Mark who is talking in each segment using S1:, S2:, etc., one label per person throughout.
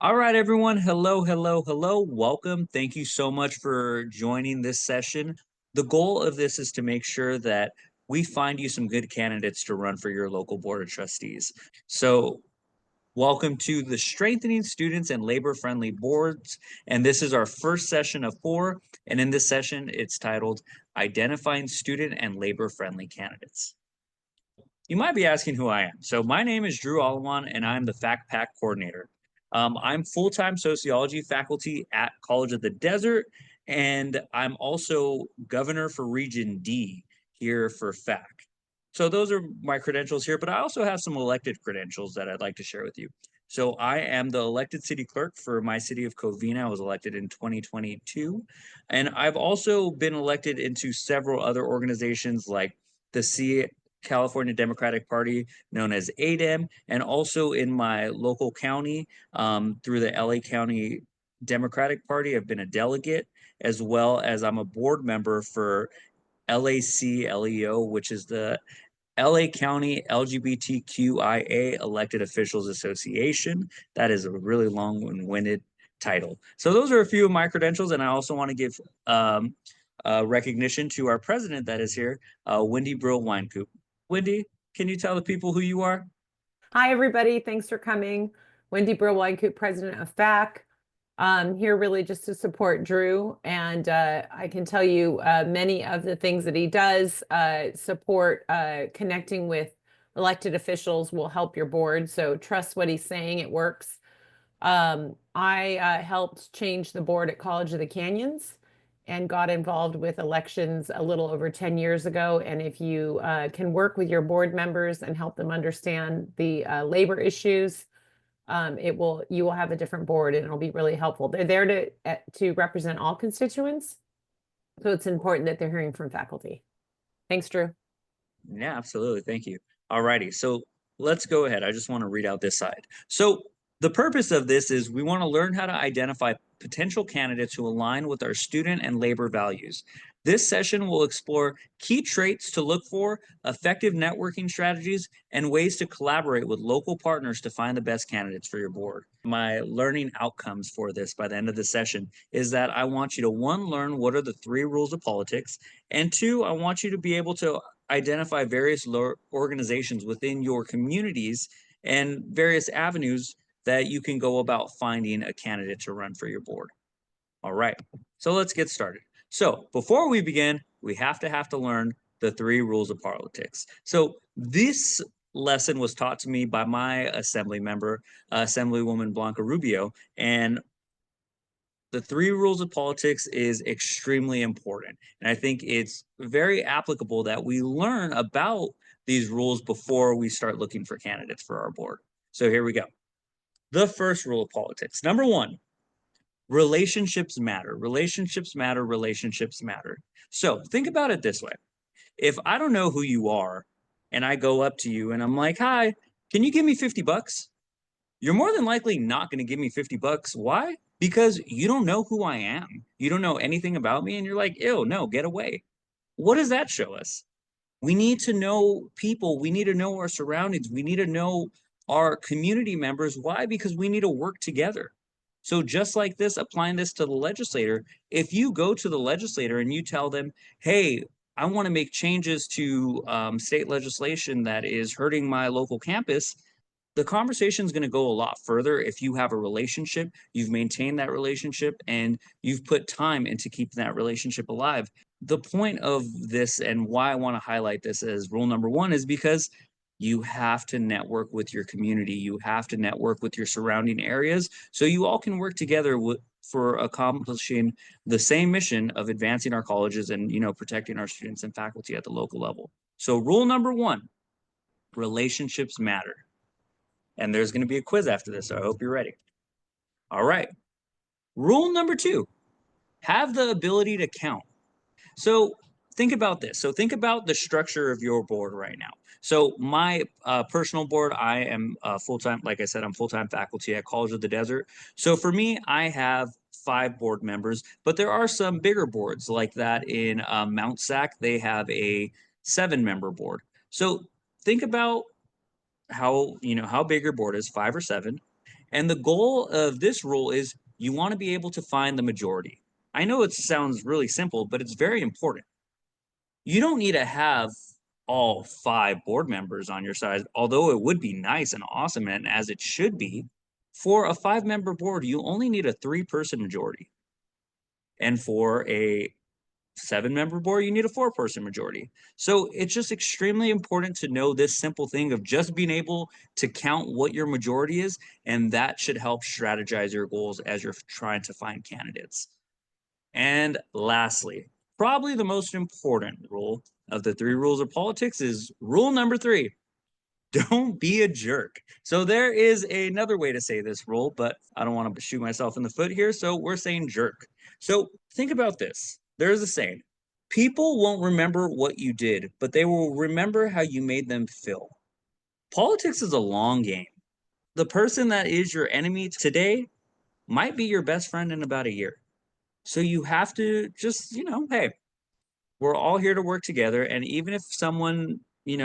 S1: All right, everyone. Hello, hello, hello. Welcome. Thank you so much for joining this session. The goal of this is to make sure that we find you some good candidates to run for your local board of trustees. So, welcome to the Strengthening Students and Labor Friendly Boards. And this is our first session of four. And in this session, it's titled Identifying Student and Labor Friendly Candidates. You might be asking who I am. So my name is Drew Aleman, and I'm the FACCC PAC Coordinator. I'm full-time sociology faculty at College of the Desert, and I'm also governor for Region D here for FACC. So those are my credentials here, but I also have some elected credentials that I'd like to share with you. So I am the elected city clerk for my city of Covina. I was elected in 2022. And I've also been elected into several other organizations like the California Democratic Party, known as ADEM, and also in my local county through the LA County Democratic Party. I've been a delegate, as well as I'm a board member for LAC-LEO, which is the LA County LGBTQIA Elected Officials Association. That is a really long and winded title. So those are a few of my credentials, and I also want to give recognition to our president that is here, Wendy Brill Winecoop. Wendy, can you tell the people who you are?
S2: Hi, everybody. Thanks for coming. Wendy Brill-Wynkoop, president of FACC. Here really just to support Drew. And I can tell you many of the things that he does support connecting with elected officials will help your board. So trust what he's saying. It works. I helped change the board at College of the Canyons and got involved with elections a little over 10 years ago. And if you can work with your board members and help them understand the labor issues, you will have a different board and it'll be really helpful. They're there to represent all constituents. So it's important that they're hearing from faculty. Thanks, Drew.
S1: Yeah, absolutely. Thank you. All righty. So let's go ahead. I just want to read out this side. So the purpose of this is we want to learn how to identify potential candidates who align with our student and labor values. This session will explore key traits to look for, effective networking strategies, and ways to collaborate with local partners to find the best candidates for your board. My learning outcomes for this by the end of the session is that I want you to, one, learn what are the 3 rules of politics, and 2, I want you to be able to identify various organizations within your communities and various avenues that you can go about finding a candidate to run for your board. All right, so let's get started. So before we begin, we have to learn the 3 rules of politics. So this lesson was taught to me by my assembly member, Assemblywoman Blanca Rubio, and the 3 rules of politics is extremely important. And I think it's very applicable that we learn about these rules before we start looking for candidates for our board. So here we go. The first rule of politics. Number 1, relationships matter. Relationships matter. Relationships matter. So think about it this way. If I don't know who you are and I go up to you and I'm like, hi, can you give me 50 bucks? You're more than likely not going to give me 50 bucks. Why? Because you don't know who I am. You don't know anything about me. And you're like, ew, no, get away. What does that show us? We need to know people. We need to know our surroundings. We need to know our community members. Why? Because we need to work together. So just like this, applying this to the legislator, if you go to the legislator and you tell them, hey, I want to make changes to state legislation that is hurting my local campus, the conversation is going to go a lot further if you have a relationship, you've maintained that relationship, and you've put time into keeping that relationship alive. The point of this and why I want to highlight this as rule number 1 is because you have to network with your community. You have to network with your surrounding areas so you all can work together for accomplishing the same mission of advancing our colleges and, protecting our students and faculty at the local level. So rule number 1, relationships matter. And there's going to be a quiz after this, so I hope you're ready. All right. Rule number 2, have the ability to count. So think about this. So think about the structure of your board right now. So my personal board, I am full-time, like I said, I'm full-time faculty at College of the Desert. So for me, I have 5 board members, but there are some bigger boards like that in Mount Sac. They have a 7-member board. So think about how big your board is, 5 or 7, And the goal of this rule is you want to be able to find the majority. I know it sounds really simple, but it's very important. You don't need to have all 5 board members on your side, although it would be nice and awesome, and as it should be. For a 5-member board, you only need a 3-person majority. And for a 7-member board, you need a 4-person majority. So it's just extremely important to know this simple thing of just being able to count what your majority is, and that should help strategize your goals as you're trying to find candidates. And lastly, probably the most important rule of the 3 rules of politics is rule number 3. Don't be a jerk. So there is another way to say this rule, but I don't want to shoot myself in the foot here. So we're saying jerk. So think about this. There's a saying, people won't remember what you did, but they will remember how you made them feel. Politics is a long game. The person that is your enemy today might be your best friend in about a year. So you have to just, hey, we're all here to work together. And even if someone, in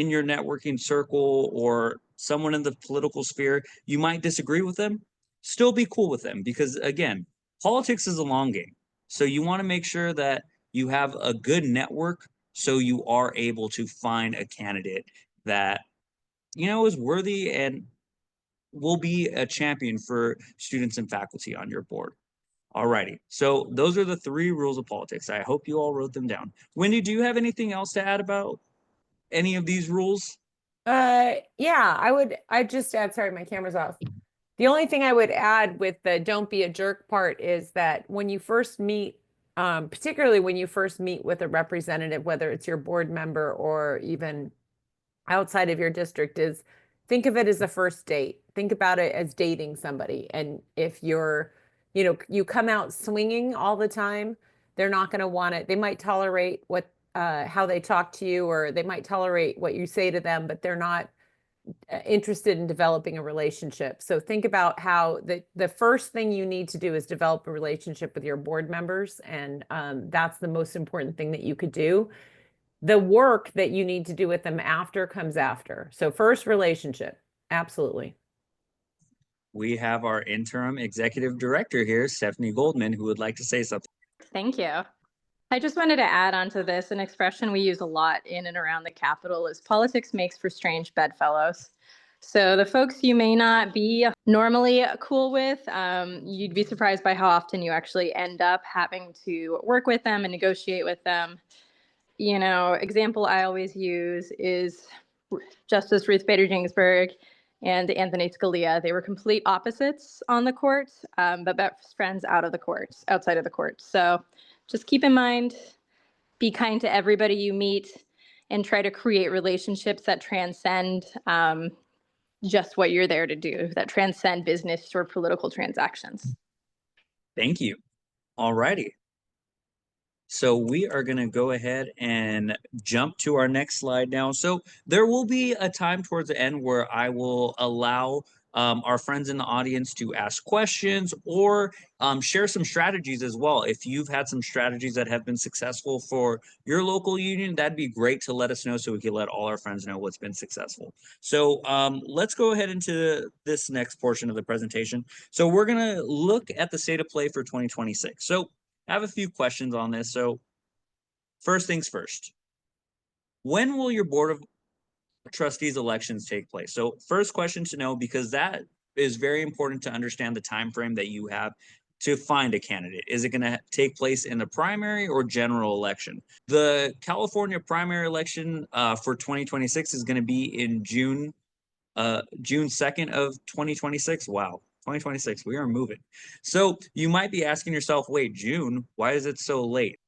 S1: your networking circle or someone in the political sphere, you might disagree with them, still be cool with them. Because again, politics is a long game. So you want to make sure that you have a good network so you are able to find a candidate that, is worthy and will be a champion for students and faculty on your board. Alrighty, so those are the 3 rules of politics. I hope you all wrote them down. Wendy, do you have anything else to add about any of these rules?
S2: Yeah, I'd just add, sorry, my camera's off. The only thing I would add with the don't be a jerk part is that when you first meet, particularly when you first meet with a representative, whether it's your board member or even outside of your district, is think of it as a first date. Think about it as dating somebody. And if you come out swinging all the time, they're not going to want it. They might tolerate how they talk to you, or they might tolerate what you say to them, but they're not interested in developing a relationship. So think about how the first thing you need to do is develop a relationship with your board members. And that's the most important thing that you could do. The work that you need to do with them after comes after. So first, relationship. Absolutely.
S1: We have our interim executive director here, Stephanie Goldman, who would like to say something.
S3: Thank you. I just wanted to add on to this, an expression we use a lot in and around the Capitol is politics makes for strange bedfellows. So the folks you may not be normally cool with, you'd be surprised by how often you actually end up having to work with them and negotiate with them. Example I always use is Justice Ruth Bader Ginsburg and Anthony Scalia. They were complete opposites on the court, but best friends outside of the court. So just keep in mind, be kind to everybody you meet and try to create relationships that transcend just what you're there to do, that transcend business or political transactions.
S1: Thank you. All righty. So we are going to go ahead and jump to our next slide now. So there will be a time towards the end where I will allow our friends in the audience to ask questions or share some strategies as well. If you've had some strategies that have been successful for your local union, that'd be great to let us know so we can let all our friends know what's been successful. So let's go ahead into this next portion of the presentation. So we're going to look at the state of play for 2026. So I have a few questions on this. So first things first, when will your Board of Trustees elections take place? So first question to know, because that is very important to understand the time frame that you have to find a candidate. Is it going to take place in the primary or general election? The California primary election for 2026 is going to be in June 2nd of 2026. Wow. 2026, we are moving. So you might be asking yourself, wait, June, why is it so late?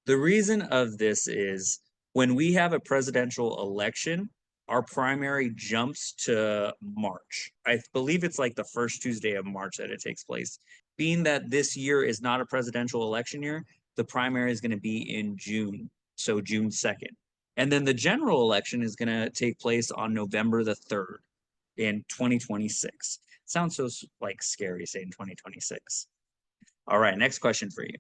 S1: The reason of this is when we have a presidential election, our primary jumps to March. I believe it's like the first Tuesday of March that it takes place. Being that this year is not a presidential election year, the primary is going to be in June, so June 2nd. And then the general election is going to take place on November the 3rd in 2026. Sounds so like scary saying 2026. All right, next question for you.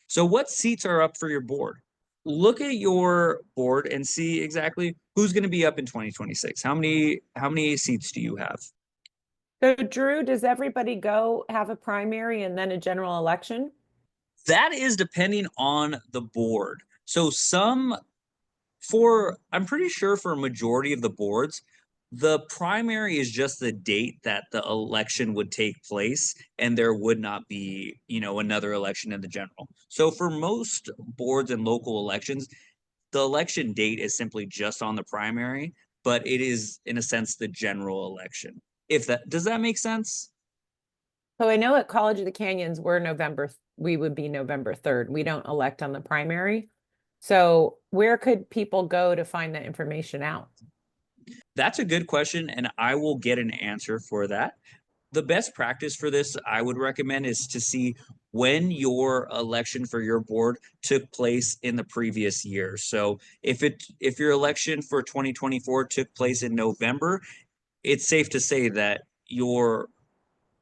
S1: So what seats are up for your board? Look at your board and see exactly who's going to be up in 2026. How many seats do you have?
S2: So Drew, does everybody go have a primary and then a general election?
S1: That is depending on the board. So I'm pretty sure for a majority of the boards, the primary is just the date that the election would take place, and there would not be, another election in the general. So for most boards and local elections, the election date is simply just on the primary, but it is, in a sense, the general election. Does that make sense?
S2: So I know at College of the Canyons, we would be November 3rd. We don't elect on the primary. So where could people go to find that information out?
S1: That's a good question, and I will get an answer for that. The best practice for this, I would recommend, is to see when your election for your board took place in the previous year. So if your election for 2024 took place in November, it's safe to say that your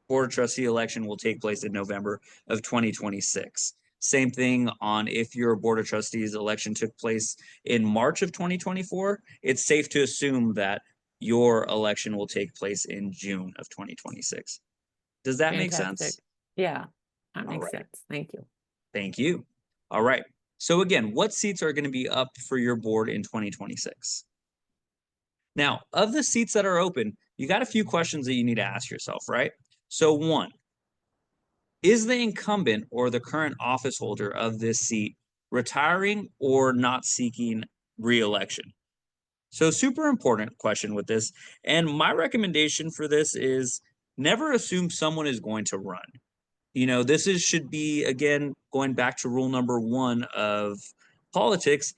S1: board of trustee election will take place in November of 2026. Same thing on if your board of trustees election took place in March of 2024, it's safe to assume that your election will take place in June of 2026. Does that make
S2: Fantastic.
S1: sense?
S2: Yeah, that
S1: All
S2: makes
S1: right.
S2: sense. Thank you.
S1: Thank you. All right. So again, what seats are going to be up for your board in 2026? Now, of the seats that are open, you got a few questions that you need to ask yourself, right? So one, is the incumbent or the current office holder of this seat retiring or not seeking re-election? So super important question with this. And my recommendation for this is never assume someone is going to run. Should be, again, going back to rule number 1 of politics,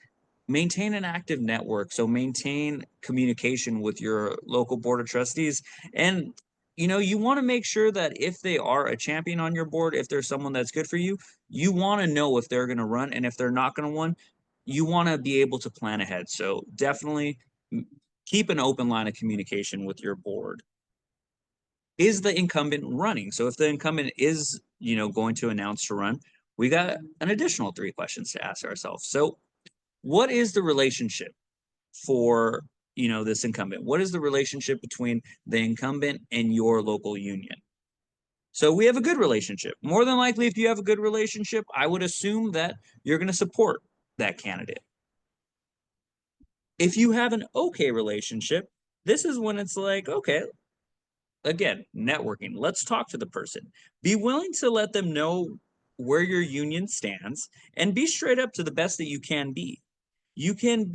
S1: maintain an active network. So maintain communication with your local board of trustees. And, you want to make sure that if they are a champion on your board, if there's someone that's good for you, you want to know if they're going to run. And if they're not going to run, you want to be able to plan ahead. So definitely keep an open line of communication with your board. Is the incumbent running? So if the incumbent is, going to announce to run, we got an additional 3 questions to ask ourselves. So what is the relationship for, this incumbent? What is the relationship between the incumbent and your local union? So we have a good relationship. More than likely, if you have a good relationship, I would assume that you're going to support that candidate. If you have an okay relationship, this is when it's like, okay, again, networking. Let's talk to the person. Be willing to let them know where your union stands and be straight up to the best that you can be. You can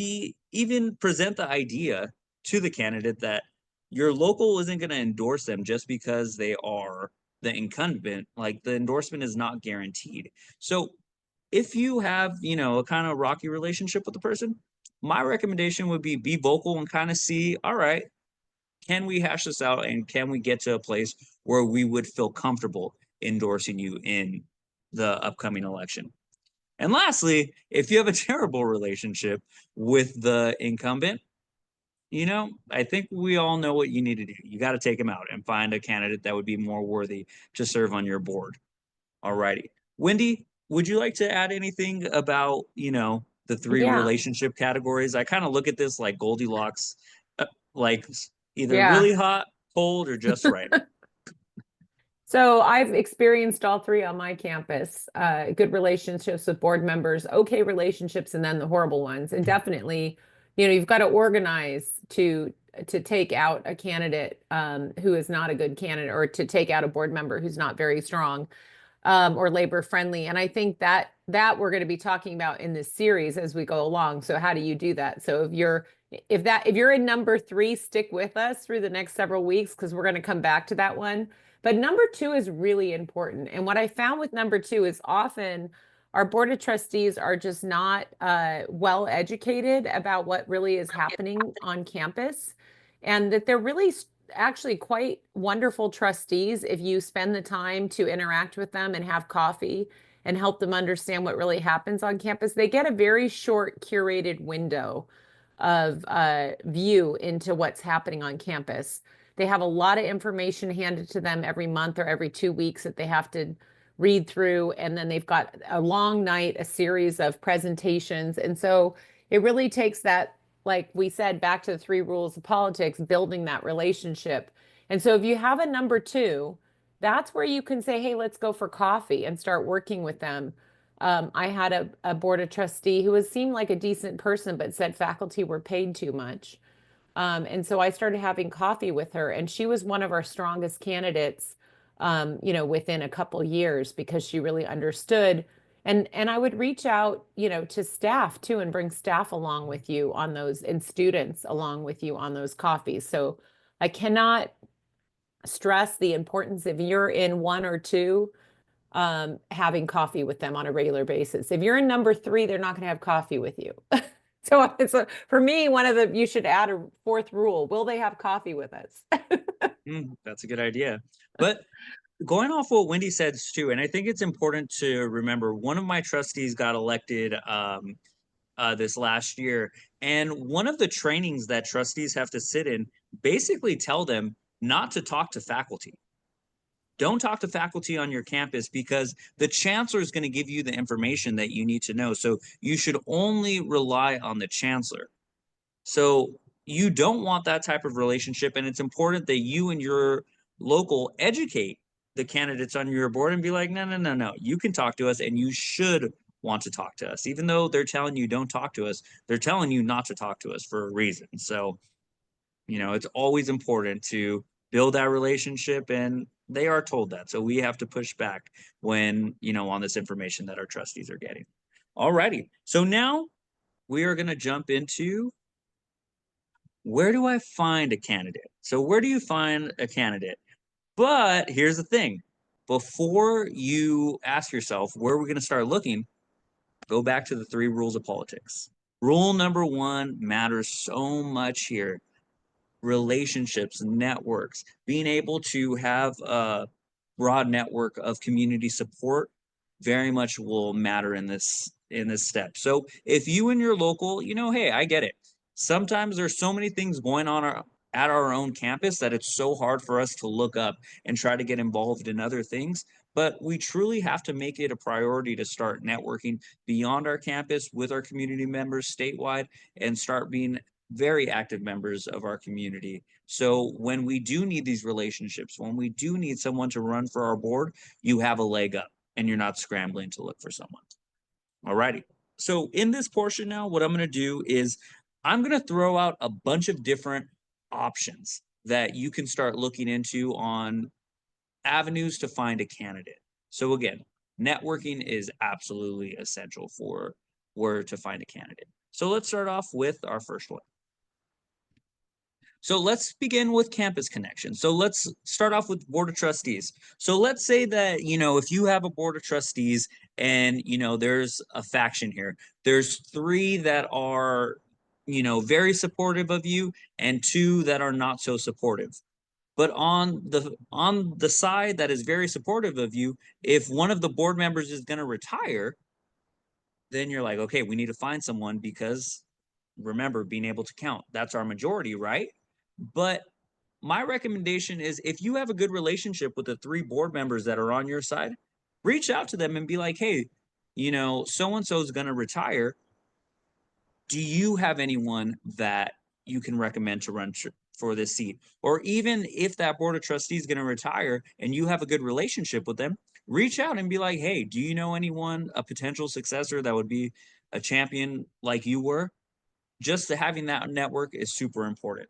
S1: even present the idea to the candidate that your local isn't going to endorse them just because they are the incumbent. Like, the endorsement is not guaranteed. So if you have, a kind of rocky relationship with the person, my recommendation would be vocal and kind of see, all right, can we hash this out and can we get to a place where we would feel comfortable endorsing you in the upcoming election? And lastly, if you have a terrible relationship with the incumbent, I think we all know what you need to do. You got to take him out and find a candidate that would be more worthy to serve on your board. All righty. Wendy, would you like to add anything about, the 3
S2: Yeah.
S1: relationship categories? I kind of look at this like Goldilocks, like either
S2: Yeah.
S1: really hot, cold, or just right.
S2: So I've experienced all 3 on my campus, good relationships with board members, okay relationships, and then the horrible ones. And definitely, you've got to organize to take out a candidate who is not a good candidate, or to take out a board member who's not very strong or labor friendly. And I think that we're going to be talking about in this series as we go along. So how do you do that? So if you're in number 3, stick with us through the next several weeks, because we're going to come back to that one. But number 2 is really important. And what I found with number 2 is often our board of trustees are just not well educated about what really is happening on campus, and that they're really actually quite wonderful trustees if you spend the time to interact with them and have coffee and help them understand what really happens on campus. They get a very short curated window of view into what's happening on campus. They have a lot of information handed to them every month or every 2 weeks that they have to read through. And then they've got a long night, a series of presentations. And so it really takes that, like we said, back to the 3 rules of politics, building that relationship. And so if you have a number two, that's where you can say, hey, let's go for coffee and start working with them. I had a board of trustee who seemed like a decent person, but said faculty were paid too much. And so I started having coffee with her, and she was one of our strongest candidates, within a couple years, because she really understood. And I would reach out, to staff too, and bring staff along with you on those, and students along with you on those coffees. So I cannot stress the importance, if you're in one or two, having coffee with them on a regular basis. If you're in number three, they're not going to have coffee with you. So for me, you should add a fourth rule. Will they have coffee with us?
S1: That's a good idea. But going off what Wendy said too, and I think it's important to remember, one of my trustees got elected this last year, and one of the trainings that trustees have to sit in basically tell them not to talk to faculty. Don't talk to faculty on your campus, because the chancellor is going to give you the information that you need to know. So you should only rely on the chancellor. So you don't want that type of relationship. And it's important that you and your local educate the candidates on your board and be like, no, you can talk to us, and you should want to talk to us. Even though they're telling you don't talk to us, they're telling you not to talk to us for a reason. So, it's always important to build that relationship, and they are told that. So we have to push back when, on this information that our trustees are getting. Alrighty. So now we are going to jump into, where do I find a candidate? So where do you find a candidate? But here's the thing. Before you ask yourself, where are we going to start looking? Go back to the 3 rules of politics. Rule number 1 matters so much here. Relationships, networks, being able to have a broad network of community support very much will matter in this step. So if you and your local, hey, I get it. Sometimes there's so many things going on at our own campus that it's so hard for us to look up and try to get involved in other things. But we truly have to make it a priority to start networking beyond our campus with our community members statewide, and start being very active members of our community. So when we do need these relationships, when we do need someone to run for our board, you have a leg up and you're not scrambling to look for someone. Alrighty. So in this portion now, what I'm going to do is I'm going to throw out a bunch of different options that you can start looking into on avenues to find a candidate. So again, networking is absolutely essential for where to find a candidate. So let's start off with our first one. So let's begin with campus connection. So let's start off with board of trustees. So let's say that, if you have a board of trustees and, there's a faction here, there's 3 that are, very supportive of you, and 2 that are not so supportive. But on the side that is very supportive of you, if one of the board members is going to retire, then you're like, okay, we need to find someone, because remember, being able to count, that's our majority, right? But my recommendation is, if you have a good relationship with the 3 board members that are on your side, reach out to them and be like, hey, so-and-so is going to retire. Do you have anyone that you can recommend to run for this seat? Or even if that board of trustees is going to retire and you have a good relationship with them, reach out and be like, hey, do you know anyone, a potential successor that would be a champion like you were? Just having that network is super important.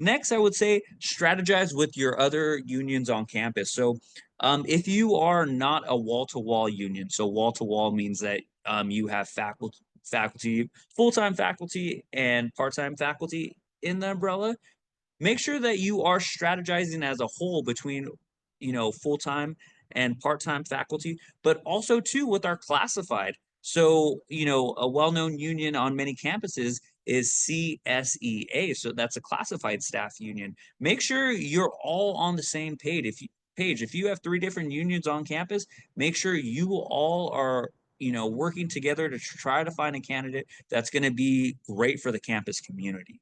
S1: Next, I would say strategize with your other unions on campus. So if you are not a wall-to-wall union, so wall-to-wall means that you have faculty, full-time faculty and part-time faculty in the umbrella, make sure that you are strategizing as a whole between, full-time and part-time faculty, but also too with our classified. So, a well-known union on many campuses is CSEA. So that's a classified staff union. Make sure you're all on the same page. If you have 3 different unions on campus, make sure you all are, working together to try to find a candidate that's going to be great for the campus community.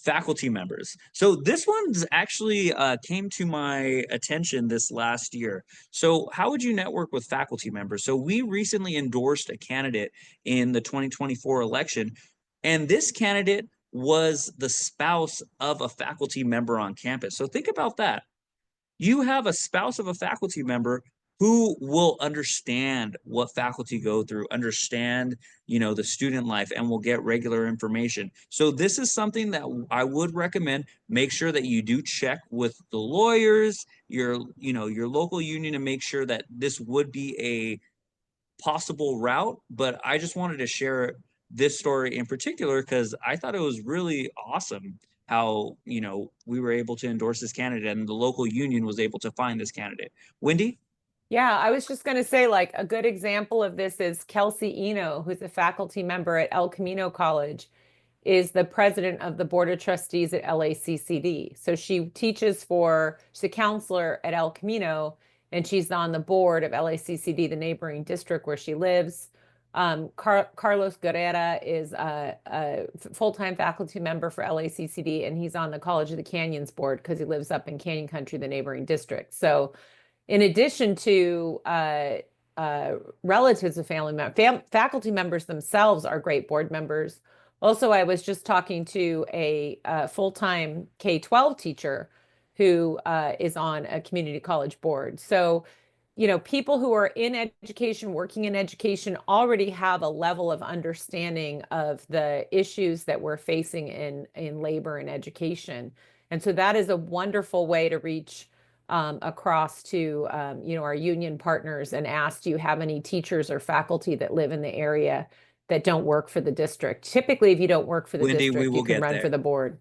S1: Faculty members. So this one's actually came to my attention this last year. So how would you network with faculty members? So we recently endorsed a candidate in the 2024 election, and this candidate was the spouse of a faculty member on campus. So think about that. You have a spouse of a faculty member who will understand what faculty go through, understand, the student life, and will get regular information. So this is something that I would recommend. Make sure that you do check with the lawyers, your local union, to make sure that this would be a possible route. But I just wanted to share this story in particular because I thought it was really awesome how, we were able to endorse this candidate and the local union was able to find this candidate. Wendy?
S2: Yeah, I was just going to say, like, a good example of this is Kelsey Eno, who's a faculty member at El Camino College, is the president of the Board of Trustees at LACCD. So she's a counselor at El Camino, and she's on the board of LACCD, the neighboring district where she lives. Carlos Guerrera is a full-time faculty member for LACCD, and he's on the College of the Canyons board because he lives up in Canyon Country, the neighboring district. So in addition to relatives of faculty members themselves are great board members. Also, I was just talking to a full-time K-12 teacher who is on a community college board. So, people who are in education, working in education, already have a level of understanding of the issues that we're facing in labor and education. And so that is a wonderful way to reach across to our union partners and ask, do you have any teachers or faculty that live in the area that don't work for the district? Typically, if you don't work for the
S1: Wendy, we
S2: district,
S1: will
S2: you can
S1: get
S2: run
S1: there.
S2: for the board.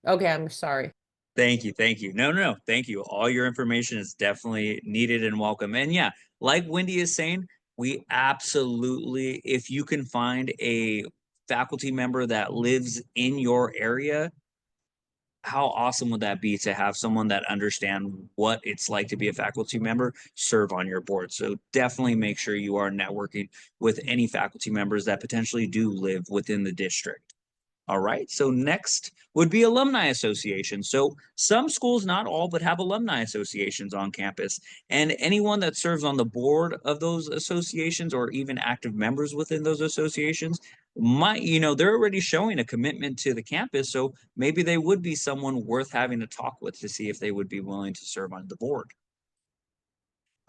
S2: Okay, I'm sorry.
S1: Thank you. Thank you. No. Thank you. All your information is definitely needed and welcome. And yeah, like Wendy is saying, we absolutely, if you can find a faculty member that lives in your area, how awesome would that be to have someone that understands what it's like to be a faculty member serve on your board? So definitely make sure you are networking with any faculty members that potentially do live within the district. All right, so next would be alumni associations. So some schools, not all, but have alumni associations on campus. And anyone that serves on the board of those associations or even active members within those associations might, they're already showing a commitment to the campus. So maybe they would be someone worth having to talk with to see if they would be willing to serve on the board.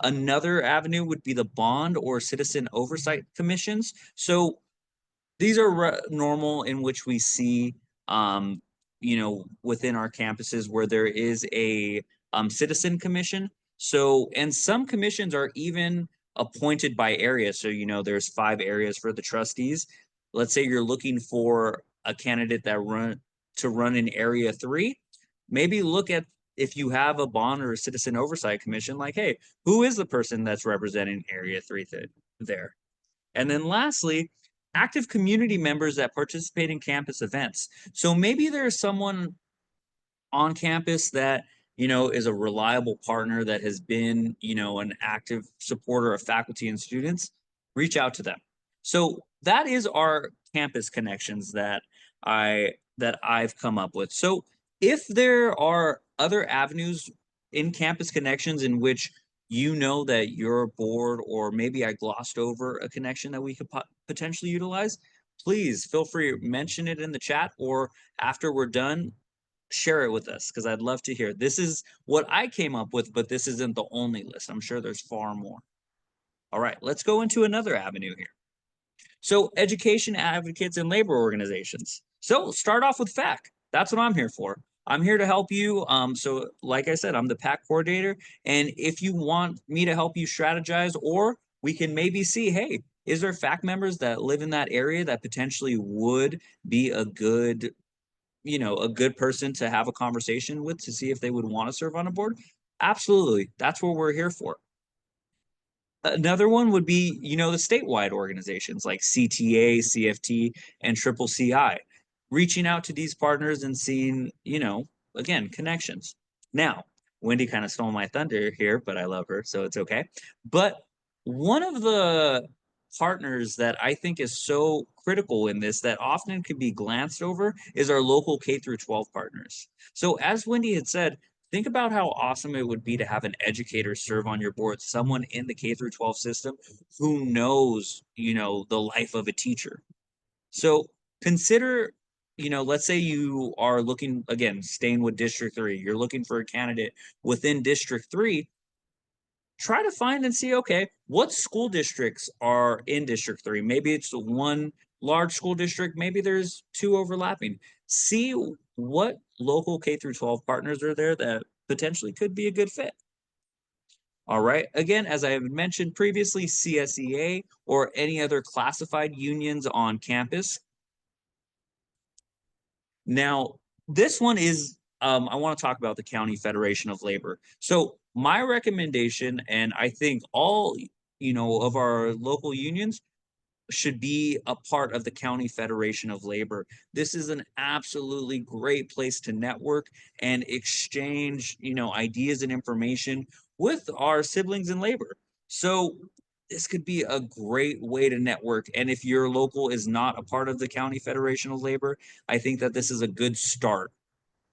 S1: Another avenue would be the bond or citizen oversight commissions. So these are normal in which we see, within our campuses where there is a citizen commission. So, and some commissions are even appointed by area. So, there's 5 areas for the trustees. Let's say you're looking for a candidate that run in area 3. Maybe look at if you have a bond or a citizen oversight commission, like, hey, who is the person that's representing area 3 there? And then lastly, active community members that participate in campus events. So maybe there's someone on campus that, is a reliable partner that has been, an active supporter of faculty and students. Reach out to them. So that is our campus connections that I've come up with. So if there are other avenues in campus connections in which that your board, or maybe I glossed over a connection that we could potentially utilize, please feel free to mention it in the chat, or after we're done, share it with us because I'd love to hear. This is what I came up with, but this isn't the only list. I'm sure there's far more. All right, let's go into another avenue here. So education advocates and labor organizations. So start off with FACC. That's what I'm here for. I'm here to help you. So like I said, I'm the PAC coordinator. And if you want me to help you strategize, or we can maybe see, hey, is there FACC members that live in that area that potentially would be a good person to have a conversation with to see if they would want to serve on a board? Absolutely. That's what we're here for. Another one would be, the statewide organizations like CTA, CFT, and Triple CI, reaching out to these partners and seeing, again, connections. Now, Wendy kind of stole my thunder here, but I love her, so it's okay. But one of the partners that I think is so critical in this that often can be glanced over is our local K through 12 partners. So as Wendy had said, think about how awesome it would be to have an educator serve on your board, someone in the K through 12 system who knows, the life of a teacher. So consider let's say you are looking, again, staying with District 3, you're looking for a candidate within District 3, try to find and see, okay, what school districts are in District 3? Maybe it's one large school district, maybe there's two overlapping. See what local K through 12 partners are there that potentially could be a good fit. All right. Again, as I have mentioned previously, CSEA or any other classified unions on campus. Now, this one is, I want to talk about the County Federation of Labor. So my recommendation, and I think all, of our local unions should be a part of the County Federation of Labor. This is an absolutely great place to network and exchange, ideas and information with our siblings in labor. So this could be a great way to network. And if your local is not a part of the County Federation of Labor, I think that this is a good start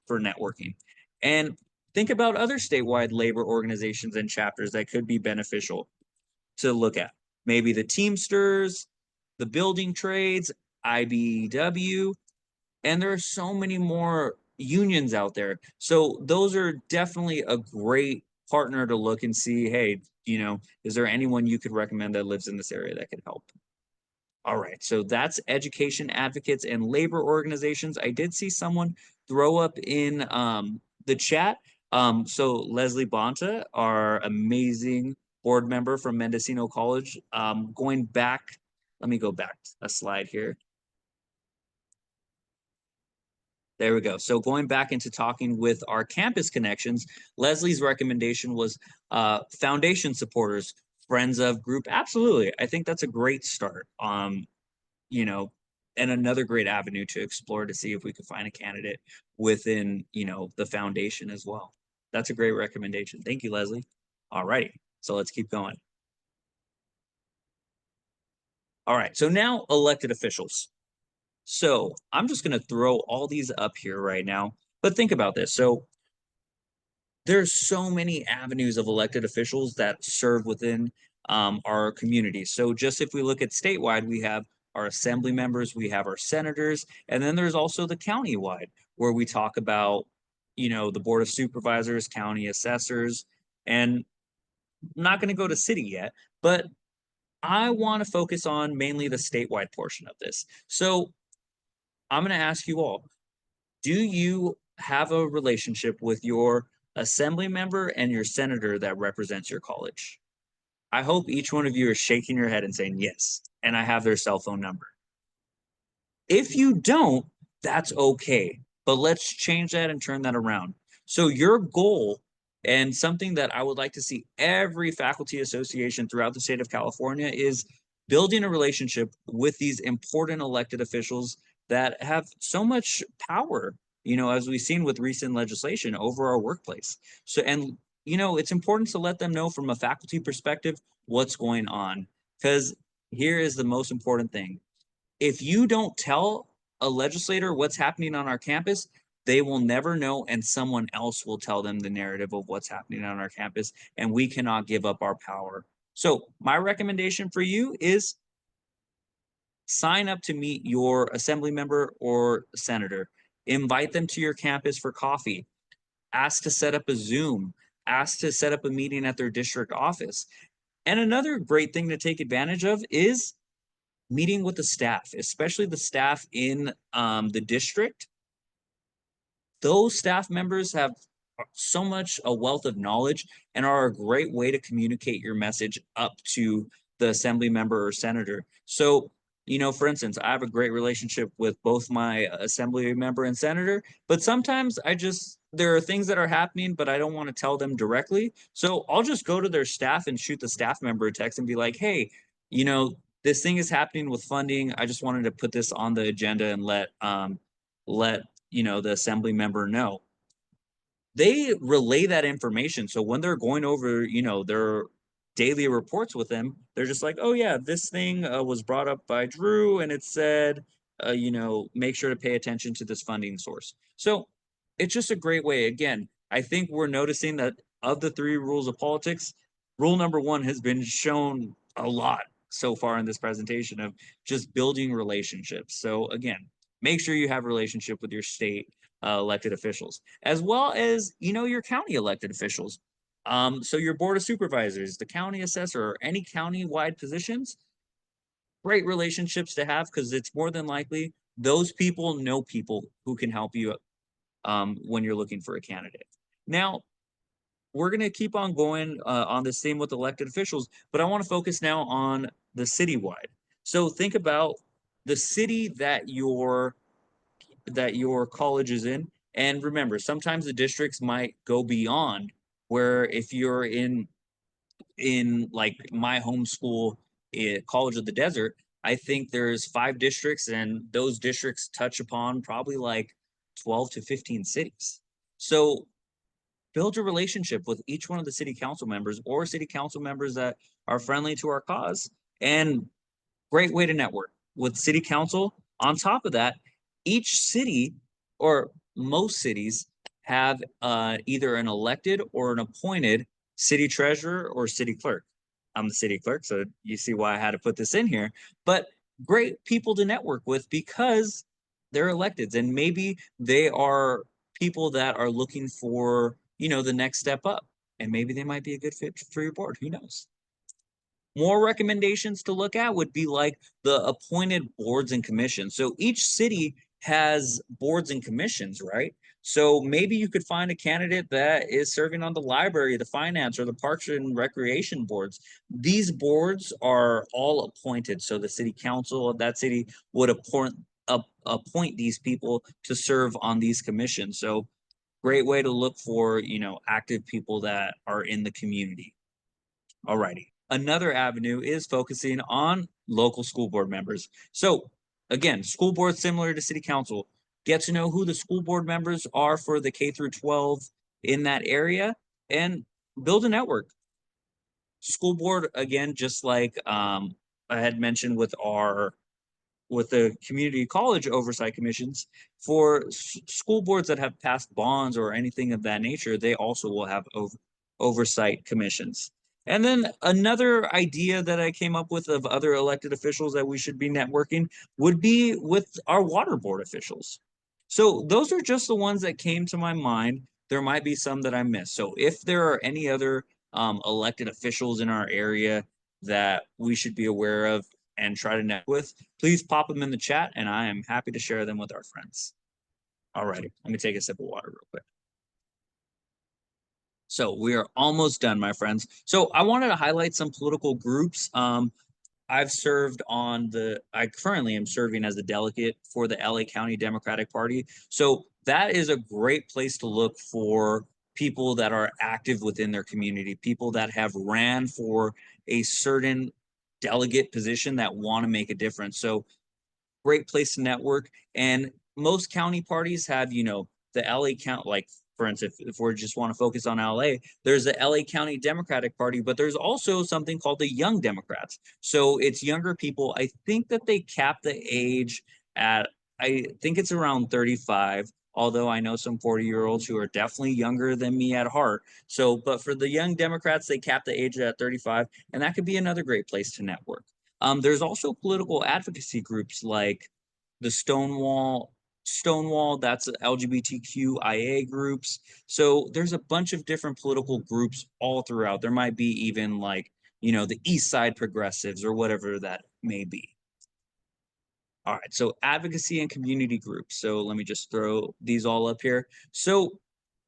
S1: for networking. And think about other statewide labor organizations and chapters that could be beneficial to look at. Maybe the Teamsters, the building trades, IBEW, and there are so many more unions out there. So those are definitely a great partner to look and see, hey, is there anyone you could recommend that lives in this area that could help? All right, so that's education advocates and labor organizations. I did see someone throw up in the chat. So Leslie Bonta, our amazing board member from Mendocino College, going back, let me go back a slide here. There we go. So going back into talking with our campus connections, Leslie's recommendation was foundation supporters, friends of group. Absolutely. I think that's a great start. And another great avenue to explore to see if we could find a candidate within, the foundation as well. That's a great recommendation. Thank you, Leslie. All righty. So let's keep going. All right. So now elected officials. So I'm just going to throw all these up here right now, but think about this. So there's so many avenues of elected officials that serve within our community. So just if we look at statewide, we have our assembly members, we have our senators, and then there's also the countywide where we talk about, the board of supervisors, county assessors, and I'm not going to go to city yet, but I want to focus on mainly the statewide portion of this. So I'm going to ask you all, do you have a relationship with your assembly member and your senator that represents your college? I hope each one of you is shaking your head and saying yes, and I have their cell phone number. If you don't, that's okay, but let's change that and turn that around. So your goal, and something that I would like to see every faculty association throughout the state of California, is building a relationship with these important elected officials that have so much power, as we've seen with recent legislation over our workplace. So, and, it's important to let them know from a faculty perspective what's going on, because here is the most important thing. If you don't tell a legislator what's happening on our campus, they will never know, and someone else will tell them the narrative of what's happening on our campus, and we cannot give up our power. So my recommendation for you is sign up to meet your assembly member or senator. Invite them to your campus for coffee. Ask to set up a Zoom. Ask to set up a meeting at their district office. And another great thing to take advantage of is meeting with the staff, especially the staff in the district. Those staff members have so much a wealth of knowledge and are a great way to communicate your message up to the assembly member or senator. So, for instance, I have a great relationship with both my assembly member and senator, but sometimes there are things that are happening, but I don't want to tell them directly. So I'll just go to their staff and shoot the staff member a text and be like, hey, this thing is happening with funding. I just wanted to put this on the agenda and let the assembly member know. They relay that information. So when they're going over, their daily reports with them, they're just like, oh yeah, this thing was brought up by Drew and it said, make sure to pay attention to this funding source. So it's just a great way. Again, I think we're noticing that of the 3 rules of politics, rule number 1 has been shown a lot so far in this presentation of just building relationships. So again, Make sure you have a relationship with your state elected officials, as well as, your county elected officials. So your board of supervisors, the county assessor, or any county-wide positions, great relationships to have, because it's more than likely those people know people who can help you when you're looking for a candidate. Now, we're going to keep on going on this theme with elected officials, but I want to focus now on the citywide. So think about the city that your college is in, and remember, sometimes the districts might go beyond, where if you're in like my home school, College of the Desert, I think there's 5 districts, and those districts touch upon probably like 12 to 15 cities. So build a relationship with each one of the city council members, or city council members that are friendly to our cause, and great way to network with city council. On top of that, each city, or most cities, have either an elected or an appointed city treasurer or city clerk. I'm the city clerk, so you see why I had to put this in here. But great people to network with, because they're electeds, and maybe they are people that are looking for, the next step up, and maybe they might be a good fit for your board. Who knows? More recommendations to look at would be like the appointed boards and commissions. So each city has boards and commissions, right? So maybe you could find a candidate that is serving on the library, the finance, or the parks and recreation boards. These boards are all appointed. So the city council of that city would appoint these people to serve on these commissions. So great way to look for, active people that are in the community. Alrighty. Another avenue is focusing on local school board members. So again, school board similar to city council. Get to know who the school board members are for the K through 12 in that area, and build a network. School board, again, just like I had mentioned with the community college oversight commissions, for school boards that have passed bonds or anything of that nature, they also will have oversight commissions. And then another idea that I came up with of other elected officials that we should be networking would be with our water board officials. So those are just the ones that came to my mind. There might be some that I missed. So if there are any other elected officials in our area that we should be aware of and try to network with, please pop them in the chat, and I am happy to share them with our friends. All righty, let me take a sip of water real quick. So we are almost done, my friends. So I wanted to highlight some political groups. I currently am serving as a delegate for the LA County Democratic Party. So that is a great place to look for people that are active within their community, people that have ran for a certain delegate position that want to make a difference. So great place to network. And most county parties have, the LA County, like for instance, if we just want to focus on LA, there's the LA County Democratic Party, but there's also something called the Young Democrats. So it's younger people. I think that they cap the age at, I think it's around 35, although I know some 40-year-olds who are definitely younger than me at heart. So, but for the Young Democrats, they cap the age at 35, and that could be another great place to network. There's also political advocacy groups like the Stonewall, that's LGBTQIA groups. So there's a bunch of different political groups all throughout. There might be even like, the East Side Progressives or whatever that may be. All right, so advocacy and community groups. So let me just throw these all up here. So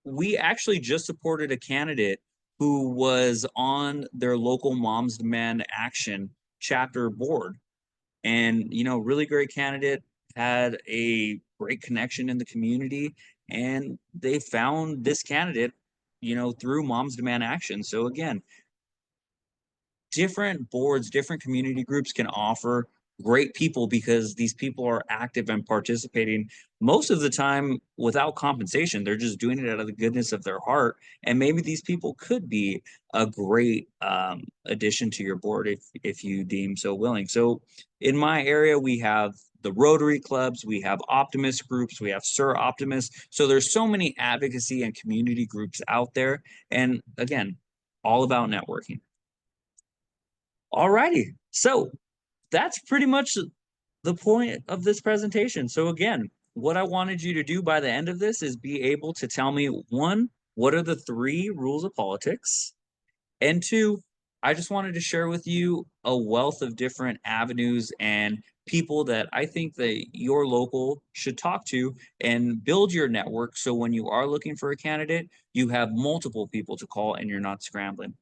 S1: we actually just supported a candidate who was on their local Moms Demand Action chapter board. And, really great candidate, had a great connection in the community, and they found this candidate, through Moms Demand Action. So again, different boards, different community groups can offer great people, because these people are active and participating most of the time without compensation. They're just doing it out of the goodness of their heart. And maybe these people could be a great addition to your board if you deem so willing. So in my area, we have the Rotary clubs, we have Optimist groups, we have Sir Optimist. So there's so many advocacy and community groups out there. And again, all about networking. All righty. So that's pretty much the point of this presentation. So again, what I wanted you to do by the end of this is be able to tell me, one, what are the 3 rules of politics? And 2, I just wanted to share with you a wealth of different avenues and people that I think that your local should talk to and build your network. So when you are looking for a candidate, you have multiple people to call and you're not scrambling.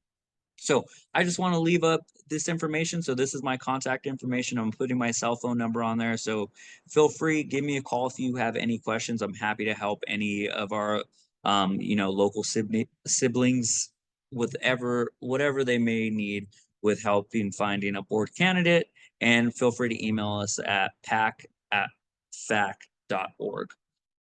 S1: So I just want to leave up this information. So this is my contact information. I'm putting my cell phone number on there. So feel free, give me a call if you have any questions. I'm happy to help any of our, local siblings with whatever they may need with helping finding a board candidate. And feel free to email us at pac@fac.org.